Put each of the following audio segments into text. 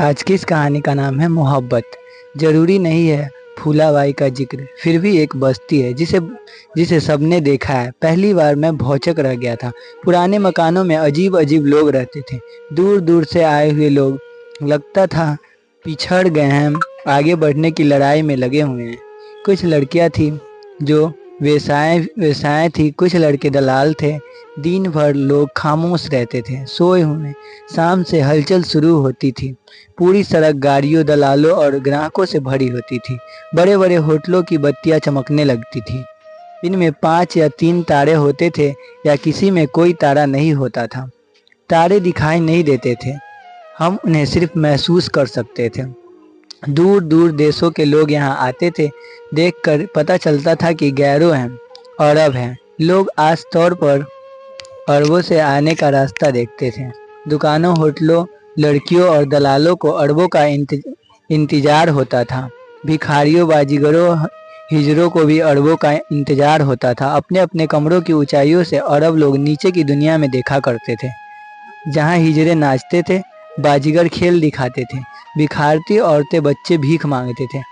आज की इस कहानी का नाम है मोहब्बत। जरूरी नहीं है फूलाबाई का जिक्र, फिर भी एक बस्ती है जिसे जिसे सबने देखा है। पहली बार मैं भौचक रह गया था। पुराने मकानों में अजीब अजीब लोग रहते थे, दूर दूर से आए हुए लोग। लगता था पिछड़ गए हैं, आगे बढ़ने की लड़ाई में लगे हुए हैं। कुछ लड़कियां थी जो वेश्याएं वेश्याएं थी, कुछ लड़के दलाल थे। दिन भर लोग खामोश रहते थे, सोए हुए। शाम से हलचल शुरू होती थी। पूरी सड़क गाड़ियों, दलालों और ग्राहकों से भरी होती थी। बड़े बड़े होटलों की बत्तियां चमकने लगती थी। इनमें 5 या 3 तारे होते थे, या किसी में कोई तारा नहीं होता था। तारे दिखाई नहीं देते थे, हम उन्हें सिर्फ महसूस कर सकते थे। दूर दूर देशों के लोग यहाँ आते थे। देखकर पता चलता था कि गैरों हैं, अरब हैं। लोग आस तौर पर अरबों से आने का रास्ता देखते थे। दुकानों, होटलों, लड़कियों और दलालों को अरबों का इंतजार होता था। भिखारियों, बाजीगरों, हिजड़ों को भी अरबों का इंतजार होता था। अपने अपने कमरों की ऊंचाइयों से अरब लोग नीचे की दुनिया में देखा करते थे, जहाँ हिजड़े नाचते थे, बाजीगर खेल दिखाते थे, भिखारती औरतें बच्चे भीख मांगते थे,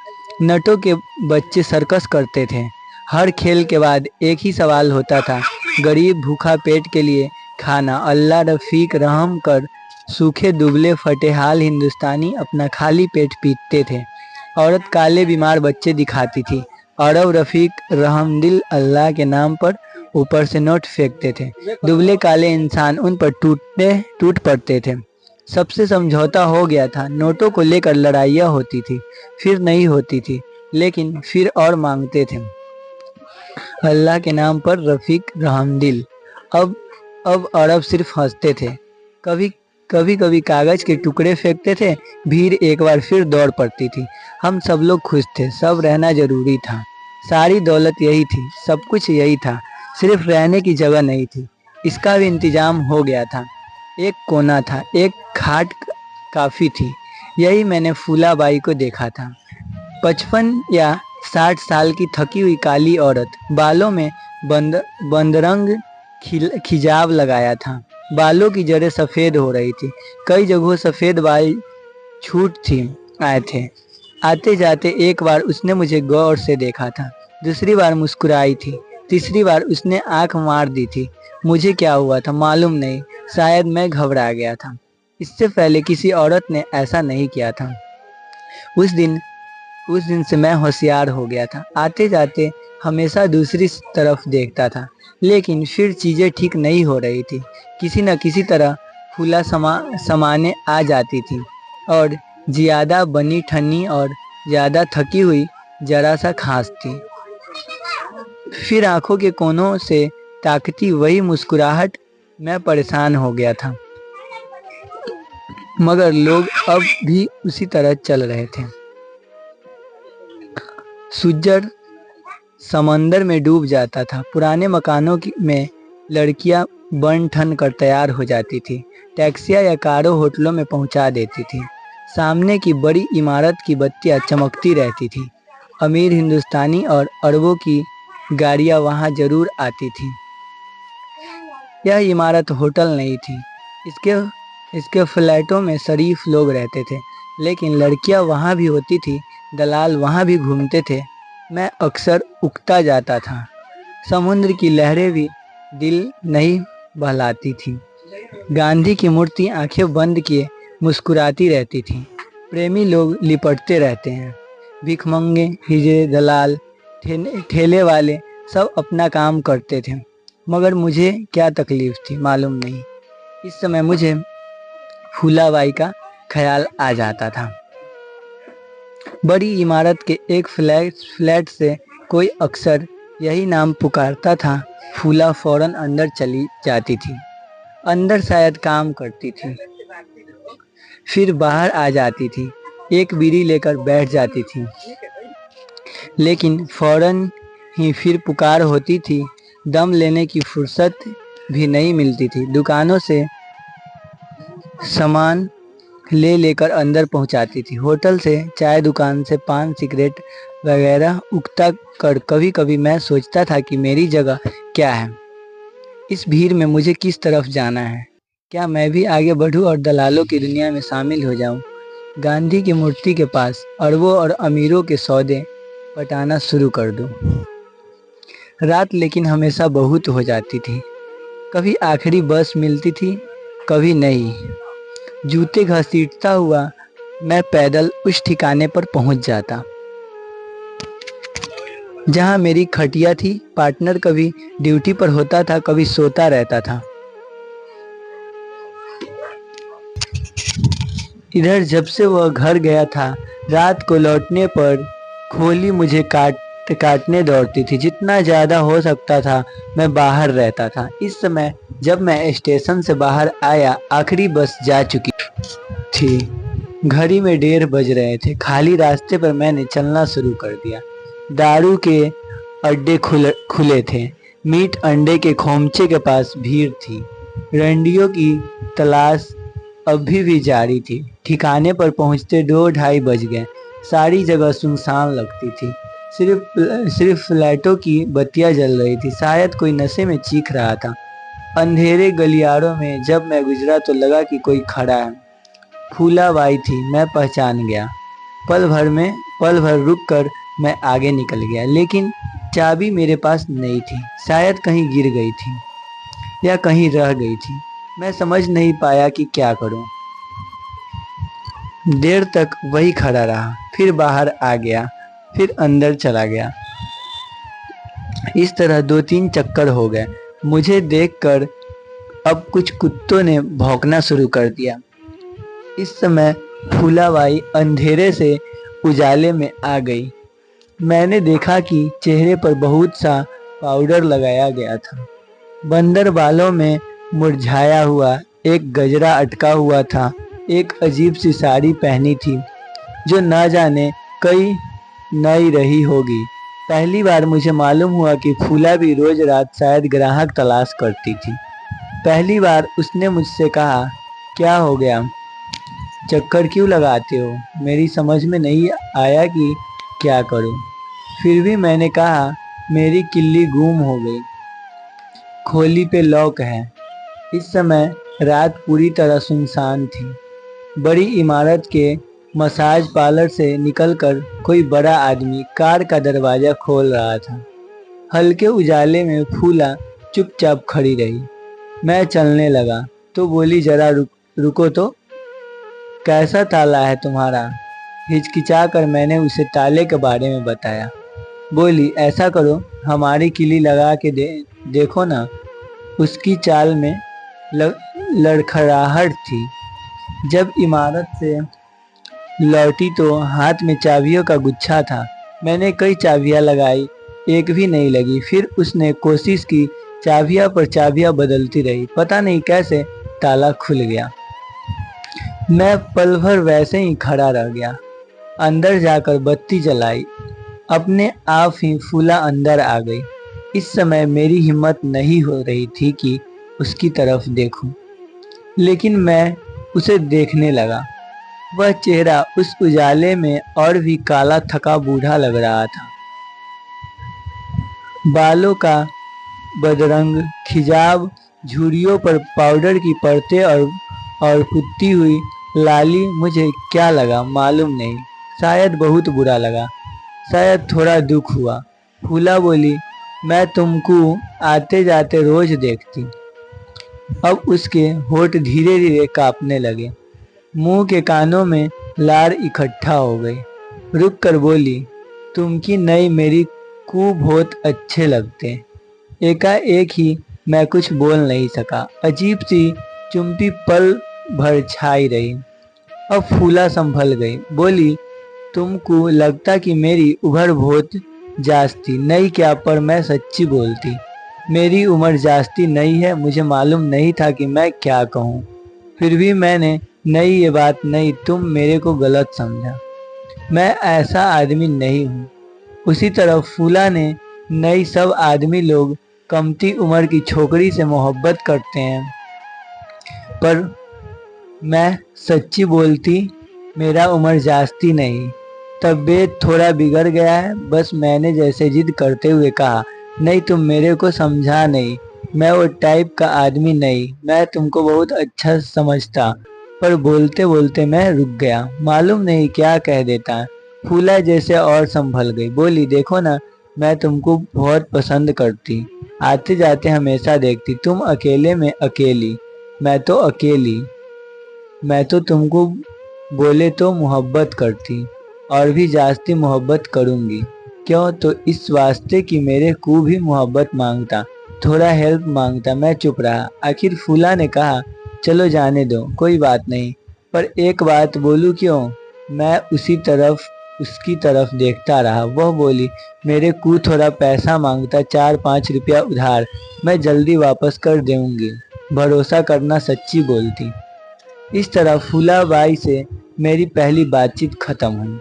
नटों के बच्चे सर्कस करते थे। हर खेल के बाद एक ही सवाल होता था, गरीब भूखा पेट के लिए खाना। अल्लाह रफीक रहम कर। सूखे दुबले फटेहाल हिंदुस्तानी अपना खाली पेट पीटते थे। औरत काले बीमार बच्चे दिखाती थी। अरब रफीक रहमदिल अल्लाह के नाम पर ऊपर से नोट फेंकते थे। दुबले काले इंसान उन पर टूट पड़ते थे। सबसे समझौता हो गया था। नोटों को लेकर लड़ाइयाँ होती थी, फिर नहीं होती थी, लेकिन फिर और मांगते थे। अल्लाह के नाम पर रफीक रहमदिल। अब अब अरब सिर्फ हंसते थे। कभी कभी कभी कागज के टुकड़े फेंकते थे। भीड़ एक बार फिर दौड़ पड़ती थी। हम सब लोग खुश थे, सब रहना जरूरी था। सारी दौलत यही थी, सब कुछ यही था, सिर्फ रहने की जगह नहीं थी। इसका भी इंतजाम हो गया था। एक कोना था, एक खाट काफी थी। यही मैंने फूलाबाई को देखा था। 55 या 60 साल की थकी हुई काली औरत, बालों में बंदरंग खिजाव लगाया था। बालों की जड़ें सफेद हो रही थी। कई जगहों सफेद बाल छूट थी आए थे। आते जाते एक बार उसने मुझे गौर से देखा था, दूसरी बार मुस्कुराई थी, तीसरी बार उसने आंख मार दी थी। मुझे क्या हुआ था मालूम नहीं, शायद मैं घबरा गया था। इससे पहले किसी औरत ने ऐसा नहीं किया था। उस दिन उस दिन से मैं होशियार हो गया था। आते जाते हमेशा दूसरी तरफ देखता था, लेकिन फिर चीजें ठीक नहीं हो रही थी। किसी न किसी तरह फूला समाने आ जाती थी, और ज्यादा बनी ठन्नी और ज्यादा थकी हुई जरा सा खांसती। फिर आंखों के कोनों से ताकती वही मुस्कुराहट। मैं परेशान हो गया था, मगर लोग अब भी उसी तरह चल रहे थे। सूरज समंदर में डूब जाता था। पुराने मकानों में लड़कियां बन ठन कर तैयार हो जाती थी। टैक्सियां या कारों होटलों में पहुंचा देती थी। सामने की बड़ी इमारत की बत्तियां चमकती रहती थी। अमीर हिंदुस्तानी और अरबों की गाड़ियां वहां जरूर आती थी। यह इमारत होटल नहीं थी। इसके इसके फ्लैटों में शरीफ लोग रहते थे, लेकिन लड़कियां वहां भी होती थी, दलाल वहां भी घूमते थे। मैं अक्सर उकता जाता था। समुद्र की लहरें भी दिल नहीं बहलाती थी। गांधी की मूर्ति आंखें बंद किए मुस्कुराती रहती थी। प्रेमी लोग लिपटते रहते हैं। भिखमंगे, हिजड़े, दलाल, ठेले वाले सब अपना काम करते थे, मगर मुझे क्या तकलीफ थी मालूम नहीं। इस समय मुझे फूलाबाई का ख्याल आ जाता था। बड़ी इमारत के एक फ्लैट से कोई अक्सर यही नाम पुकारता था। फूला फौरन अंदर चली जाती थी। अंदर शायद काम करती थी, फिर बाहर आ जाती थी, एक बीड़ी लेकर बैठ जाती थी, लेकिन फौरन ही फिर पुकार होती थी। दम लेने की फुर्सत भी नहीं मिलती थी। दुकानों से सामान ले लेकर अंदर पहुंचाती थी। होटल से, चाय दुकान से पान, सिगरेट वगैरह उगता कर कभी कभी मैं सोचता था कि मेरी जगह क्या है इस भीड़ में, मुझे किस तरफ जाना है। क्या मैं भी आगे बढ़ूं और दलालों की दुनिया में शामिल हो जाऊं? गांधी की मूर्ति के पास अरबों और अमीरों के सौदे पटाना शुरू कर दूं। रात लेकिन हमेशा बहुत हो जाती थी। कभी आखिरी बस मिलती थी, कभी नहीं। जूते घसीटता हुआ मैं पैदल उस ठिकाने पर पहुंच जाता जहां मेरी खटिया थी। पार्टनर कभी ड्यूटी पर होता था, कभी सोता रहता था। इधर जब से वह घर गया था, रात को लौटने पर खोली मुझे काटने दौड़ती थी। जितना ज़्यादा हो सकता था मैं बाहर रहता था। इस समय जब मैं स्टेशन से बाहर आया, आखिरी बस जा चुकी थी। घड़ी में 1:30 बज रहे थे। खाली रास्ते पर मैंने चलना शुरू कर दिया। दारू के अड्डे खुले थे। मीट अंडे के खोमचे के पास भीड़ थी। रंडियों की तलाश अभी भी जारी थी। ठिकाने पर पहुंचते 2-2:30 बज गए। सारी जगह सुनसान लगती थी। सिर्फ फ्लैटों की बत्तियां जल रही थी। शायद कोई नशे में चीख रहा था। अंधेरे गलियारों में जब मैं गुजरा तो लगा कि कोई खड़ा है। फूलाबाई थी, मैं पहचान गया। पल भर रुक कर मैं आगे निकल गया, लेकिन चाबी मेरे पास नहीं थी। शायद कहीं गिर गई थी या कहीं रह गई थी। मैं समझ नहीं पाया कि क्या करूं। देर तक वही खड़ा रहा, फिर बाहर आ गया, फिर अंदर चला गया। इस तरह 2-3 चक्कर हो गए। मुझे देखकर अब कुछ कुत्तों ने भौंकना शुरू कर दिया। इस समय फूलाबाई अंधेरे से उजाले में आ गई। मैंने देखा कि चेहरे पर बहुत सा पाउडर लगाया गया था। बंदर बालों में मुरझाया हुआ एक गजरा अटका हुआ था। एक अजीब सी साड़ी पहनी थी जो न जाने कई नई रही होगी। पहली बार मुझे मालूम हुआ कि फूला भी रोज रात शायद ग्राहक तलाश करती थी। पहली बार उसने मुझसे कहा, क्या हो गया, चक्कर क्यों लगाते हो? मेरी समझ में नहीं आया कि क्या करूं। फिर भी मैंने कहा, मेरी किल्ली गुम हो गई, खोली पे लॉक है। इस समय रात पूरी तरह सुनसान थी। बड़ी इमारत के मसाज पार्लर से निकलकर कोई बड़ा आदमी कार का दरवाजा खोल रहा था। हल्के उजाले में फूला चुपचाप खड़ी रही। मैं चलने लगा तो बोली, जरा रुको तो, कैसा ताला है तुम्हारा? हिचकिचाकर मैंने उसे ताले के बारे में बताया। बोली, ऐसा करो, हमारी किली लगा के देखो ना। उसकी चाल में लड़खड़ाहट थी। जब इमारत से लौटी तो हाथ में चाबियों का गुच्छा था। मैंने कई चाबियां लगाई, एक भी नहीं लगी। फिर उसने कोशिश की, चाबियां पर चाबियां बदलती रही। पता नहीं कैसे ताला खुल गया। मैं पल भर वैसे ही खड़ा रह गया। अंदर जाकर बत्ती जलाई। अपने आप ही फूला अंदर आ गई। इस समय मेरी हिम्मत नहीं हो रही थी कि उसकी तरफ देखूं, लेकिन मैं उसे देखने लगा। वह चेहरा उस उजाले में और भी काला थका बूढ़ा लग रहा था। बालों का बदरंग खिजाव, झुर्रियों पर पाउडर की परतें और पुती हुई लाली। मुझे क्या लगा मालूम नहीं। शायद बहुत बुरा लगा, शायद थोड़ा दुख हुआ। फूला बोली, मैं तुमको आते जाते रोज देखती। अब उसके होठ धीरे धीरे कांपने लगे। मुंह के कानों में लार इकट्ठा हो गई। रुक कर बोली, तुमकी नई मेरी को बहुत अच्छे लगते। एकाएक ही मैं कुछ बोल नहीं सका। अजीब सी चुप्पी पल भर छाई रही। अब फूला संभल गई। बोली, तुमको लगता कि मेरी उम्र बहुत जास्ती नहीं क्या, पर मैं सच्ची बोलती। मेरी उम्र जास्ती नहीं है। मुझे मालूम नहीं था कि मैं क्या कहूँ। फिर भी मैंने नहीं, ये बात नहीं, तुम मेरे को गलत समझा। मैं ऐसा आदमी नहीं हूँ। उसी तरह फूला ने नहीं, सब आदमी लोग कमती उम्र की छोकरी से मोहब्बत करते हैं, पर मैं सच्ची बोलती, मेरा उम्र जास्ती नहीं। तबीयत थोड़ा बिगड़ गया है, बस मैंने जैसे जिद करते हुए कहा, नहीं तुम मेरे को समझा नहीं, मैं वो टाइप का आदमी नहीं। मैं तुमको बहुत अच्छा समझता, पर बोलते बोलते मैं रुक गया। मालूम नहीं क्या कह देता। फूला जैसे और संभल गई, बोली, देखो ना, मैं तुमको बहुत पसंद करती, आते जाते हमेशा देखती, तुम अकेले में अकेली, मैं तो अकेली, मैं तो तुमको बोले तो मोहब्बत करती, और भी जास्ती मोहब्बत करूंगी। क्यों? तो इस वास्ते कि मेरे को भी मोहब्बत मांगता, थोड़ा हेल्प मांगता। मैं चुप रहा। आखिर फूला ने कहा, चलो जाने दो, कोई बात नहीं, पर एक बात बोलूं क्यों? मैं उसकी तरफ देखता रहा। वह बोली, मेरे को थोड़ा पैसा मांगता, 4-5 रुपया उधार, मैं जल्दी वापस कर दूंगी, भरोसा करना, सच्ची बोलती। इस तरह फूलाबाई से मेरी पहली बातचीत खत्म हुई।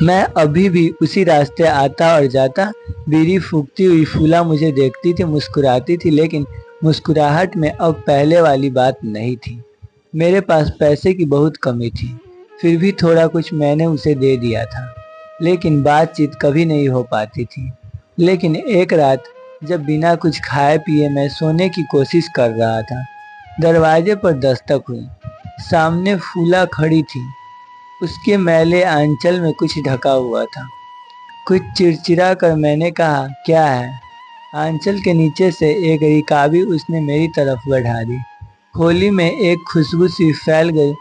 मैं अभी भी उसी रास्ते आता और जाता। बीड़ी फूकती हुई फूला मुझे देखती थी, मुस्कुराती थी, लेकिन मुस्कुराहट में अब पहले वाली बात नहीं थी। मेरे पास पैसे की बहुत कमी थी, फिर भी थोड़ा कुछ मैंने उसे दे दिया था, लेकिन बातचीत कभी नहीं हो पाती थी। लेकिन एक रात जब बिना कुछ खाए पिए मैं सोने की कोशिश कर रहा था, दरवाजे पर दस्तक हुई। सामने फूला खड़ी थी। उसके मैले आंचल में कुछ ढका हुआ था। कुछ चिड़चिड़ा कर मैंने कहा, क्या है? आंचल के नीचे से एक रिकाबी उसने मेरी तरफ बढ़ा दी। होली में एक खुशबू सी फैल गई।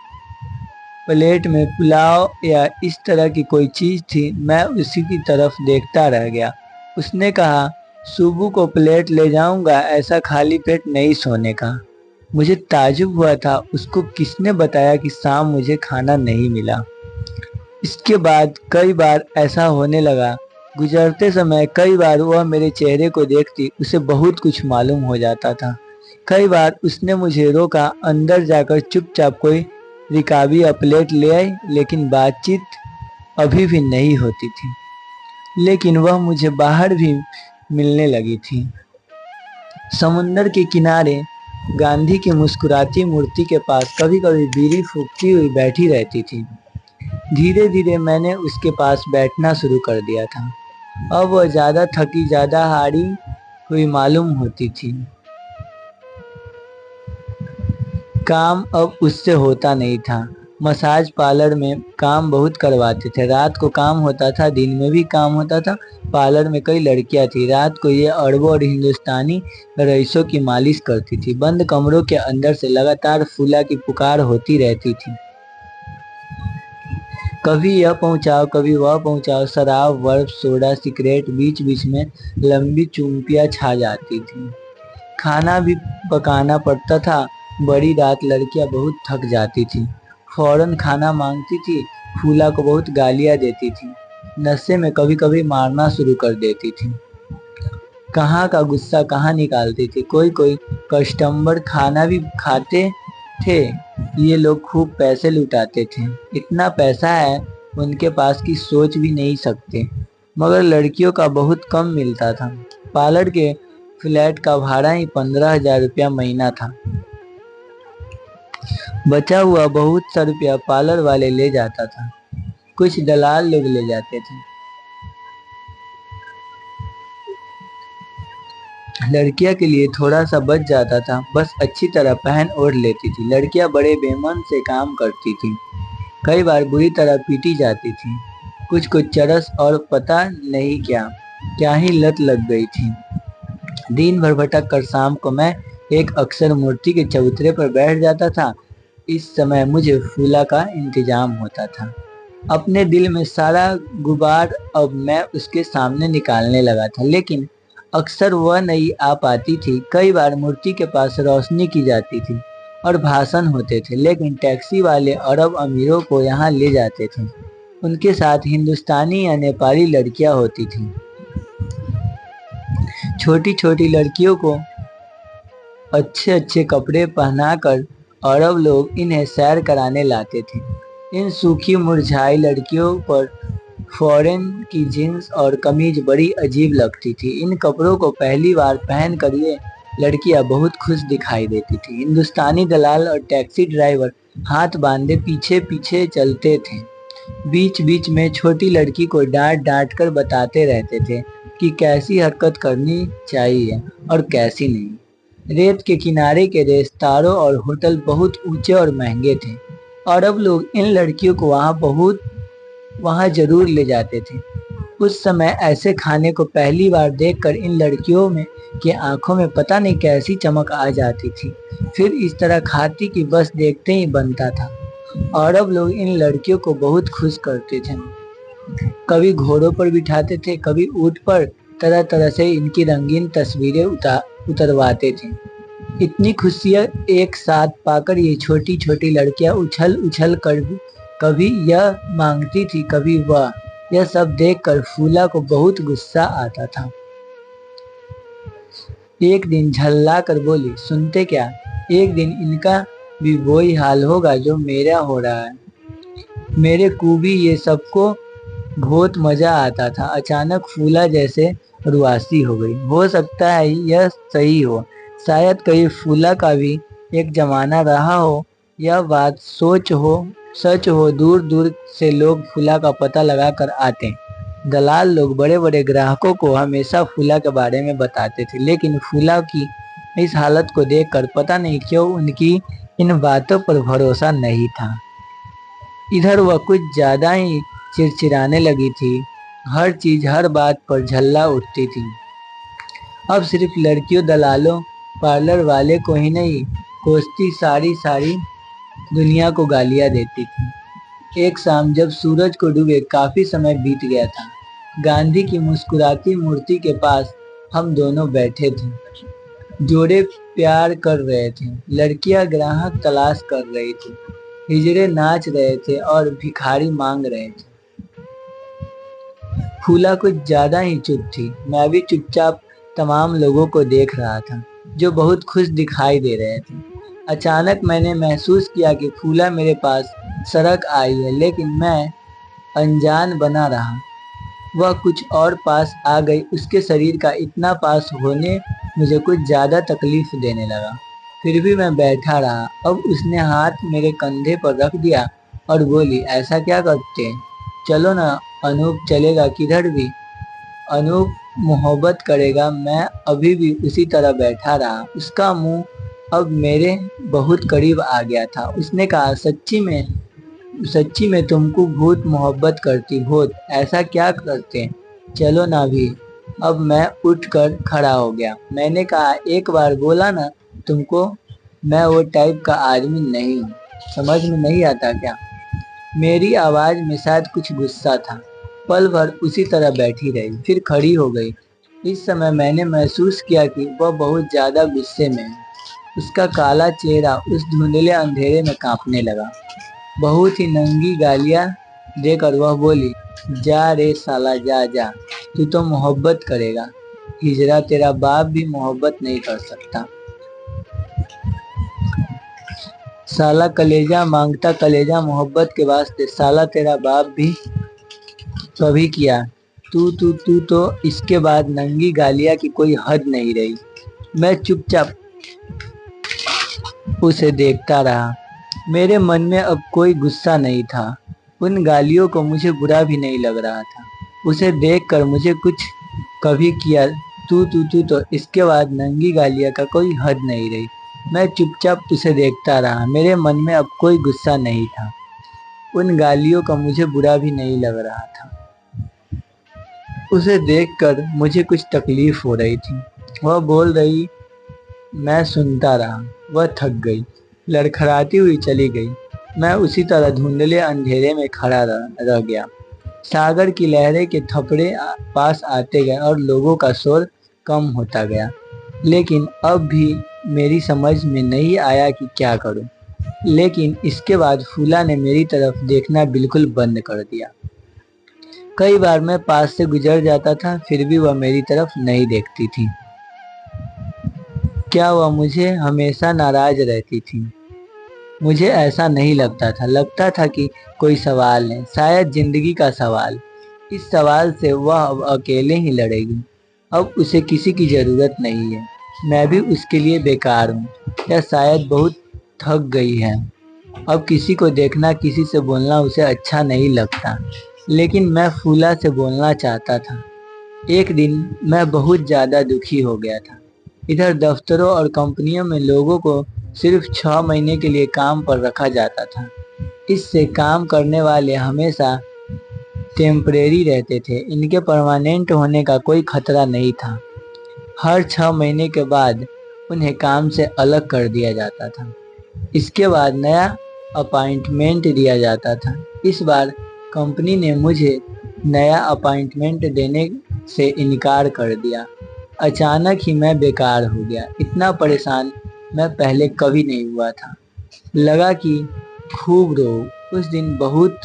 प्लेट में पुलाव या इस तरह की कोई चीज थी। मैं उसी की तरफ देखता रह गया। उसने कहा, सुबह को प्लेट ले जाऊंगा, ऐसा खाली पेट नहीं सोने का। मुझे ताज्जुब हुआ था, उसको किसने बताया कि शाम मुझे खाना नहीं मिला। इसके बाद कई बार ऐसा होने लगा। गुजरते समय कई बार वह मेरे चेहरे को देखती, उसे बहुत कुछ मालूम हो जाता था। कई बार उसने मुझे रोका, अंदर जाकर चुपचाप कोई रिकाबी या प्लेट ले आई, लेकिन बातचीत अभी भी नहीं होती थी। लेकिन वह मुझे बाहर भी मिलने लगी थी। समुंदर के किनारे गांधी की मुस्कुराती मूर्ति के पास कभी कभी बीड़ी फूकती हुई बैठी रहती थी। धीरे धीरे मैंने उसके पास बैठना शुरू कर दिया था। अब वह ज्यादा थकी, ज्यादा हारी हुई मालूम होती थी। काम अब उससे होता नहीं था। मसाज पार्लर में काम बहुत करवाते थे। रात को काम होता था, दिन में भी काम होता था। पार्लर में कई लड़कियां थी। रात को ये अरबों और हिंदुस्तानी रईसों की मालिश करती थी। बंद कमरों के अंदर से लगातार फूला की पुकार होती रहती थी। कभी यह पहुंचाओ, कभी वह पहुंचाओ। शराब, बर्फ, सोडा, सिगरेट, बीच बीच में लंबी चुम्पियां छा जाती थी। खाना भी पकाना पड़ता था। बड़ी रात लड़कियां बहुत थक जाती थी, फौरन खाना मांगती थी। फूला को बहुत गालियां देती थी। नशे में कभी कभी मारना शुरू कर देती थी। कहाँ का गुस्सा कहाँ निकालती थी। कोई कोई कस्टमर खाना भी खाते थे। ये लोग खूब पैसे लुटाते थे। इतना पैसा है उनके पास की सोच भी नहीं सकते। मगर लड़कियों का बहुत कम मिलता था। पार्लर के फ्लैट का भाड़ा ही 15,000 रुपया महीना था। बचा हुआ बहुत सा रुपया पार्लर वाले ले जाता था, कुछ दलाल लोग ले जाते थे। लड़कियां के लिए थोड़ा सा बच जाता था, बस अच्छी तरह पहन ओढ़ लेती थी। लड़कियां बड़े बेमन से काम करती थी, कई बार बुरी तरह पीटी जाती थी। कुछ कुछ चरस और पता नहीं क्या क्या ही लत लग गई थी। दिन भर भटक कर शाम को मैं एक अक्षर मूर्ति के चबूतरे पर बैठ जाता था। इस समय मुझे फूला का इंतजाम होता था। अपने दिल में सारा गुबार अब मैं उसके सामने निकालने लगा था, लेकिन अक्सर वह नहीं आ पाती थी। कई बार मूर्ति के पास रोशनी की जाती थी और भाषण होते थे, लेकिन टैक्सी वाले अरब अमीरों को यहाँ ले जाते थे। उनके साथ हिंदुस्तानी या नेपाली लड़कियां होती थीं। छोटी छोटी लड़कियों को अच्छे अच्छे कपड़े पहनाकर अरब लोग इन्हें सैर कराने लाते थे। इन सूखी मुरझाई लड़कियों पर फॉरेन की जींस और कमीज बड़ी अजीब लगती थी। इन कपड़ों को पहली बार पहन कर ये लड़कियां बहुत खुश दिखाई देती थी। हिंदुस्तानी दलाल और टैक्सी ड्राइवर हाथ बांधे पीछे पीछे चलते थे। बीच बीच में छोटी लड़की को डांट डांट कर बताते रहते थे कि कैसी हरकत करनी चाहिए और कैसी नहीं। रेत के किनारे के रेस्तरां और होटल बहुत ऊंचे और महंगे थे और अब लोग इन लड़कियों को वहां जरूर ले जाते थे। उस समय ऐसे खाने को पहली बार देखकर इन लड़कियों में की आंखों में पता नहीं कैसी चमक आ जाती थी। फिर इस तरह खाती कि बस देखते ही बनता था। और अब लोग इन लड़कियों को बहुत खुश करते थे। कभी घोड़ों पर बिठाते थे, कभी ऊंट पर, तरह तरह से इनकी रंगीन तस्वीरें उतरवाते थे। इतनी खुशियां एक साथ पाकर ये छोटी छोटी लड़कियां उछल उछल कर कभी यह मांगती थी, कभी वह। यह सब देखकर फूला को बहुत गुस्सा आता था। एक दिन झल्ला कर बोली, सुनते क्या, एक दिन इनका भी वही हाल होगा जो मेरा हो रहा है। मेरे को भी ये सबको बहुत मजा आता था, अचानक फूला जैसे रुआसी हो गई। हो सकता है यह सही हो, शायद कहीं फूला का भी एक जमाना रहा हो। यह बात सच हो, दूर दूर से लोग फूला का पता लगा कर आते। दलाल लोग बड़े बड़े ग्राहकों को हमेशा फूला के बारे में बताते थे, लेकिन फूला की इस हालत को देखकर पता नहीं क्यों उनकी इन बातों पर भरोसा नहीं था। इधर वह कुछ ज्यादा ही चिड़चिड़ाने लगी थी। हर चीज हर बात पर झल्ला उठती थी। अब सिर्फ लड़कियों, दलालों, पार्लर वाले को ही नहीं, कोसती सारी सारी दुनिया को गालियां देती थी। एक शाम जब सूरज को डूबे काफी समय बीत गया था, गांधी की मुस्कुराती मूर्ति के पास हम दोनों बैठे थे। जोड़े प्यार कर रहे थे, लड़कियां ग्राहक तलाश कर रही थी, हिजड़े नाच रहे थे और भिखारी मांग रहे थे। फूला कुछ ज्यादा ही चुप थी। मैं भी चुपचाप तमाम लोगों को देख रहा था, जो बहुत खुश दिखाई दे रहे थे। अचानक मैंने महसूस किया कि फूला मेरे पास सड़क आई है, लेकिन मैं अनजान बना रहा। वह कुछ और पास आ गई। उसके शरीर का इतना पास होने मुझे कुछ ज्यादा तकलीफ देने लगा। फिर भी मैं बैठा रहा। अब उसने हाथ मेरे कंधे पर रख दिया और बोली, ऐसा क्या करते हैं, चलो ना अनूप, चलेगा किधर भी। अनूप मोहब्बत करेगा। मैं अभी भी उसी तरह बैठा रहा। उसका मुंह अब मेरे बहुत करीब आ गया था। उसने कहा, सच्ची में तुमको बहुत मोहब्बत करती, बहुत। ऐसा क्या करते, चलो ना भी। अब मैं उठकर खड़ा हो गया। मैंने कहा, एक बार बोला ना तुमको, मैं वो टाइप का आदमी नहीं हूँ, समझ में नहीं आता क्या। मेरी आवाज में शायद कुछ गुस्सा था। पल भर उसी तरह बैठी रही, फिर खड़ी हो गई। इस समय मैंने महसूस किया कि वह बहुत ज्यादा गुस्से में है। उसका काला चेहरा उस धुंधले अंधेरे में कांपने लगा। बहुत ही नंगी गालियां देकर वह बोली, जा रे साला, जा जा, तू तो मोहब्बत करेगा, हिजड़ा, तेरा बाप भी मोहब्बत नहीं कर सकता। साला कलेजा मांगता, कलेजा मोहब्बत के वास्ते, साला तेरा बाप भी कभी किया। तू तू तू तो। इसके बाद नंगी गालियां की कोई हद नहीं रही। मैं चुपचाप उसे देखता रहा। मेरे मन में अब कोई गुस्सा नहीं था। उन गालियों को मुझे बुरा भी नहीं लग रहा था। उसे देखकर मुझे कुछ कभी किया, तू तू तू तो। इसके बाद नंगी गालियां का कोई हद नहीं रही। मैं चुपचाप उसे देखता रहा। मेरे मन में अब कोई गुस्सा नहीं था। उन गालियों का मुझे बुरा भी नहीं लग रहा था। उसे देखकर मुझे कुछ तकलीफ हो रही थी। वह बोल रही, मैं सुनता रहा। वह थक गई, लड़खड़ाती हुई चली गई। मैं उसी तरह धुंधले अंधेरे में खड़ा रह गया। सागर की लहरें के थपड़े पास आते गए और लोगों का शोर कम होता गया, लेकिन अब भी मेरी समझ में नहीं आया कि क्या करूं। लेकिन इसके बाद फूला ने मेरी तरफ देखना बिल्कुल बंद कर दिया। कई बार मैं पास से गुजर जाता था, फिर भी वह मेरी तरफ नहीं देखती थी। क्या वह मुझे हमेशा नाराज रहती थी? मुझे ऐसा नहीं लगता था। लगता था कि कोई सवाल है, शायद जिंदगी का सवाल। इस सवाल से वह अब अकेले ही लड़ेगी। अब उसे किसी की जरूरत नहीं है। मैं भी उसके लिए बेकार हूँ, या शायद बहुत थक गई है। अब किसी को देखना, किसी से बोलना उसे अच्छा नहीं लगता। लेकिन मैं फूला से बोलना चाहता था। एक दिन मैं बहुत ज्यादा दुखी हो गया था। इधर दफ्तरों और कंपनियों में लोगों को सिर्फ 6 महीने के लिए काम पर रखा जाता था। इससे काम करने वाले हमेशा टेम्परेरी रहते थे, इनके परमानेंट होने का कोई खतरा नहीं था। हर 6 महीने के बाद उन्हें काम से अलग कर दिया जाता था। इसके बाद नया अपॉइंटमेंट दिया जाता था। इस बार कंपनी ने मुझे नया अपॉइंटमेंट देने से इनकार कर दिया। अचानक ही मैं बेकार हो गया। इतना परेशान मैं पहले कभी नहीं हुआ था। लगा कि खूब रो। उस दिन बहुत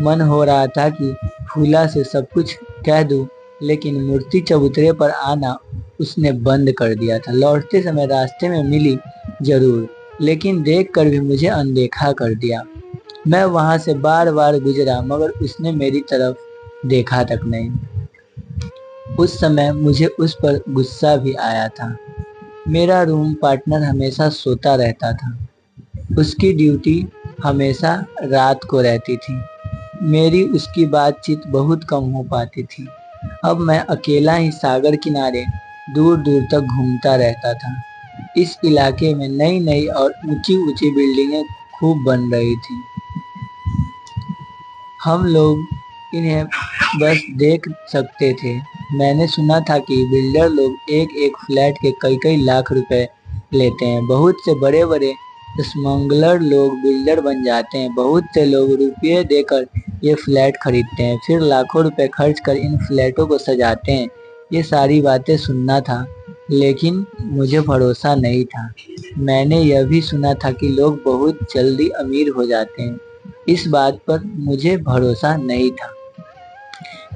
मन हो रहा था कि फूला से सब कुछ कह दूं, लेकिन मूर्ति चबूतरे पर आना उसने बंद कर दिया था। लौटते समय रास्ते में मिली जरूर, लेकिन देखकर भी मुझे अनदेखा कर दिया। मैं वहां से बार बार गुजरा, मगर उसने मेरी तरफ देखा तक नहीं। उस समय मुझे उस पर गुस्सा भी आया था। मेरा रूम पार्टनर हमेशा सोता रहता था। उसकी ड्यूटी हमेशा रात को रहती थी। मेरी उसकी बातचीत बहुत कम हो पाती थी। अब मैं अकेला ही सागर किनारे दूर दूर तक घूमता रहता था। इस इलाके में नई नई और ऊंची ऊंची बिल्डिंगें खूब बन रही थी। हम लोग इन्हें बस देख सकते थे। मैंने सुना था कि बिल्डर लोग एक एक फ्लैट के कई कई लाख रुपए लेते हैं। बहुत से बड़े बड़े स्मगलर लोग बिल्डर बन जाते हैं। बहुत से लोग रुपये देकर ये फ्लैट खरीदते हैं, फिर लाखों रुपए खर्च कर इन फ्लैटों को सजाते हैं। ये सारी बातें सुनना था, लेकिन मुझे भरोसा नहीं था। मैंने यह भी सुना था कि लोग बहुत जल्दी अमीर हो जाते हैं। इस बात पर मुझे भरोसा नहीं था।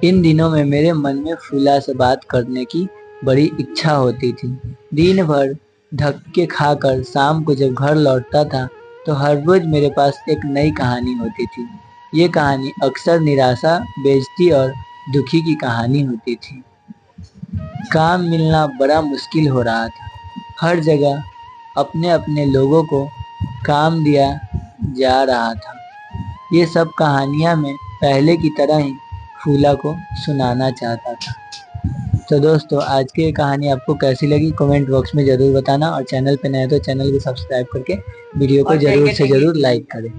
इन दिनों में मेरे मन में फूला से बात करने की बड़ी इच्छा होती थी। दिन भर धक्के खाकर शाम को जब घर लौटता था, तो हर रोज मेरे पास एक नई कहानी होती थी। ये कहानी अक्सर निराशा, बेइज्जती और दुखी की कहानी होती थी। काम मिलना बड़ा मुश्किल हो रहा था। हर जगह अपने अपने लोगों को काम दिया जा रहा था। ये सब कहानियां मैं पहले की तरह ही फूला को सुनाना चाहता था। तो दोस्तों, आज की ये कहानी आपको कैसी लगी कमेंट बॉक्स में ज़रूर बताना, और चैनल पे नए तो चैनल को सब्सक्राइब करके वीडियो को ज़रूर से ज़रूर लाइक करें।